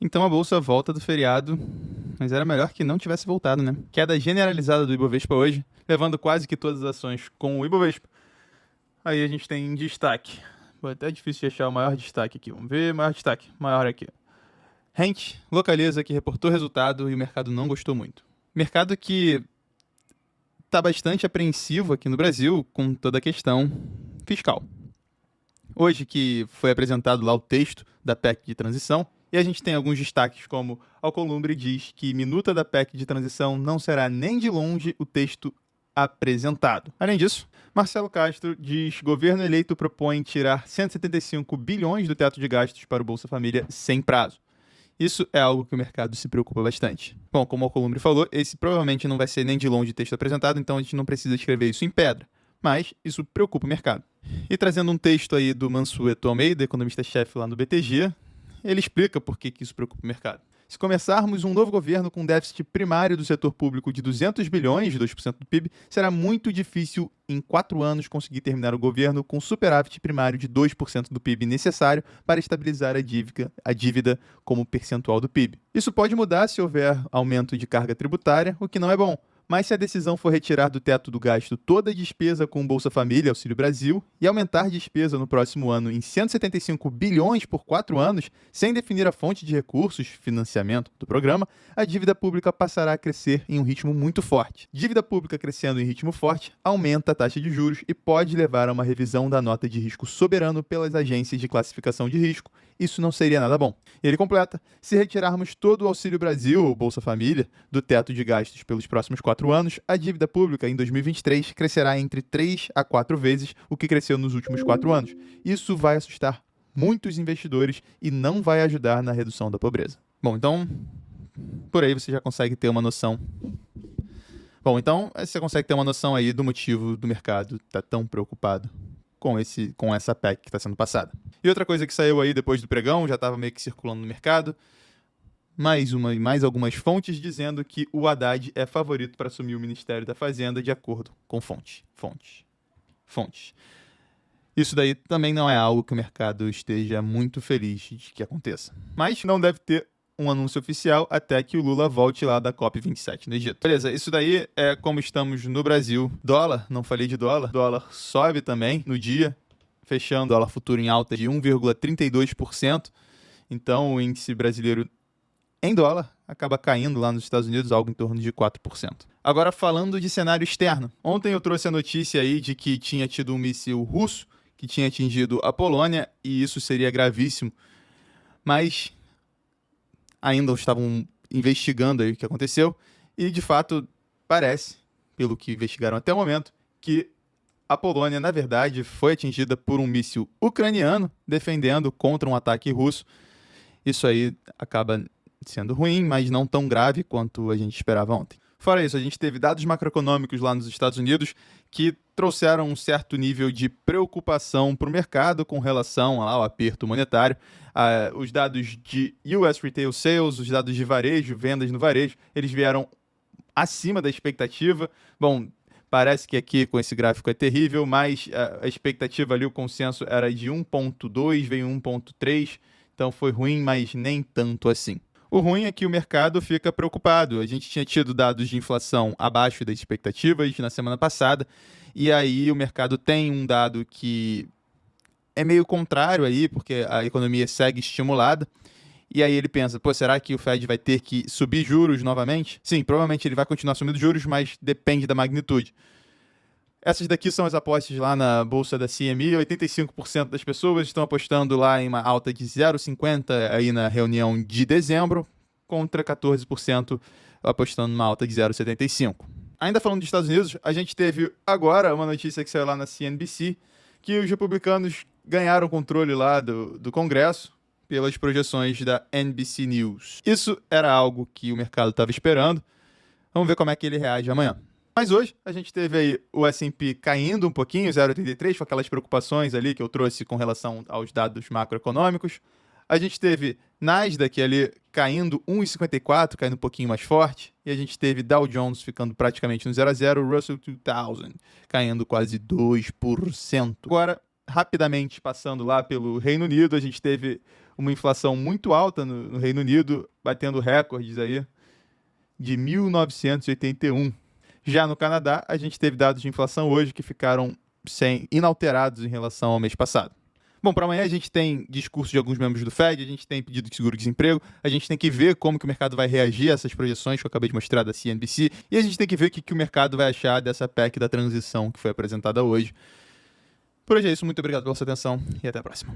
Então a bolsa volta do feriado, mas era melhor que não tivesse voltado, né? Queda generalizada do Ibovespa hoje, levando quase que todas as ações com o Ibovespa. Aí a gente tem em destaque. Pô, até difícil de achar o maior destaque aqui. Vamos ver, maior destaque. Maior aqui. Rent, Localiza, que reportou resultado e o mercado não gostou muito. Mercado que está bastante apreensivo aqui no Brasil com toda a questão fiscal. Hoje que foi apresentado lá o texto da PEC de transição, e a gente tem alguns destaques, como Alcolumbre diz que minuta da PEC de transição não será nem de longe o texto apresentado. Além disso, Marcelo Castro diz que governo eleito propõe tirar 175 bilhões do teto de gastos para o Bolsa Família sem prazo. Isso é algo que o mercado se preocupa bastante. Bom, como o Alcolumbre falou, esse provavelmente não vai ser nem de longe o texto apresentado, então a gente não precisa escrever isso em pedra. Mas isso preocupa o mercado. E trazendo um texto aí do Mansueto Almeida, economista-chefe lá no BTG, ele explica por que isso preocupa o mercado. Se começarmos um novo governo com déficit primário do setor público de 200 bilhões, 2% do PIB, será muito difícil em 4 anos conseguir terminar o governo com superávit primário de 2% do PIB necessário para estabilizar a dívida como percentual do PIB. Isso pode mudar se houver aumento de carga tributária, o que não é bom. Mas se a decisão for retirar do teto do gasto toda a despesa com Bolsa Família, Auxílio Brasil, e aumentar despesa no próximo ano em 175 bilhões por 4 anos, sem definir a fonte de recursos, financiamento do programa, a dívida pública passará a crescer em um ritmo muito forte. Dívida pública crescendo em ritmo forte aumenta a taxa de juros e pode levar a uma revisão da nota de risco soberano pelas agências de classificação de risco. Isso não seria nada bom. Ele completa: se retirarmos todo o Auxílio Brasil, ou Bolsa Família, do teto de gastos pelos próximos 4 anos, a dívida pública em 2023 crescerá entre 3 a 4 vezes o que cresceu nos últimos 4 anos. Isso vai assustar muitos investidores e não vai ajudar na redução da pobreza. Bom, então, por aí você já consegue ter uma noção. Bom, então você consegue ter uma noção aí do motivo do mercado estar tão preocupado com essa PEC que está sendo passada. E outra coisa que saiu aí depois do pregão, já estava meio que circulando no mercado, mais algumas fontes dizendo que o Haddad é favorito para assumir o Ministério da Fazenda de acordo com fontes. Isso daí também não é algo que o mercado esteja muito feliz de que aconteça. Mas não deve ter um anúncio oficial até que o Lula volte lá da COP27 no Egito. Beleza, isso daí é como estamos no Brasil. Dólar, não falei de dólar. Dólar sobe também no dia, fechando o dólar futuro em alta de 1,32%. Então o índice brasileiro em dólar acaba caindo lá nos Estados Unidos, algo em torno de 4%. Agora falando de cenário externo. Ontem eu trouxe a notícia aí de que tinha tido um míssil russo que tinha atingido a Polônia e isso seria gravíssimo. Mas ainda estavam investigando aí o que aconteceu e, de fato, parece, pelo que investigaram até o momento, que a Polônia, na verdade, foi atingida por um míssil ucraniano defendendo contra um ataque russo. Isso aí acaba sendo ruim, mas não tão grave quanto a gente esperava ontem. Fora isso, a gente teve dados macroeconômicos lá nos Estados Unidos que trouxeram um certo nível de preocupação para o mercado com relação ao aperto monetário. Os dados de US Retail Sales, os dados de varejo, vendas no varejo, eles vieram acima da expectativa. Bom, parece que aqui com esse gráfico é terrível, mas a expectativa ali, o consenso era de 1,2, veio 1,3, então foi ruim, mas nem tanto assim. O ruim é que o mercado fica preocupado. A gente tinha tido dados de inflação abaixo das expectativas na semana passada, e aí o mercado tem um dado que é meio contrário aí, porque a economia segue estimulada, e aí ele pensa, será que o Fed vai ter que subir juros novamente? Sim, provavelmente ele vai continuar subindo juros, mas depende da magnitude. Essas daqui são as apostas lá na bolsa da CME, 85% das pessoas estão apostando lá em uma alta de 0,50 aí na reunião de dezembro, contra 14% apostando numa alta de 0,75. Ainda falando dos Estados Unidos, a gente teve agora uma notícia que saiu lá na CNBC, que os republicanos ganharam controle lá do Congresso pelas projeções da NBC News. Isso era algo que o mercado estava esperando. Vamos ver como é que ele reage amanhã. Mas hoje a gente teve aí o S&P caindo um pouquinho, 0,83, com aquelas preocupações ali que eu trouxe com relação aos dados macroeconômicos. A gente teve Nasdaq ali caindo 1,54, caindo um pouquinho mais forte. E a gente teve Dow Jones ficando praticamente no 0 a 0, Russell 2000 caindo quase 2%. Agora, rapidamente passando lá pelo Reino Unido, a gente teve uma inflação muito alta no Reino Unido, batendo recordes aí de 1981. Já no Canadá, a gente teve dados de inflação hoje que ficaram inalterados em relação ao mês passado. Bom, para amanhã a gente tem discurso de alguns membros do Fed, a gente tem pedido de seguro-desemprego, a gente tem que ver como que o mercado vai reagir a essas projeções que eu acabei de mostrar da CNBC, e a gente tem que ver o que o mercado vai achar dessa PEC da transição que foi apresentada hoje. Por hoje é isso, muito obrigado pela sua atenção e até a próxima.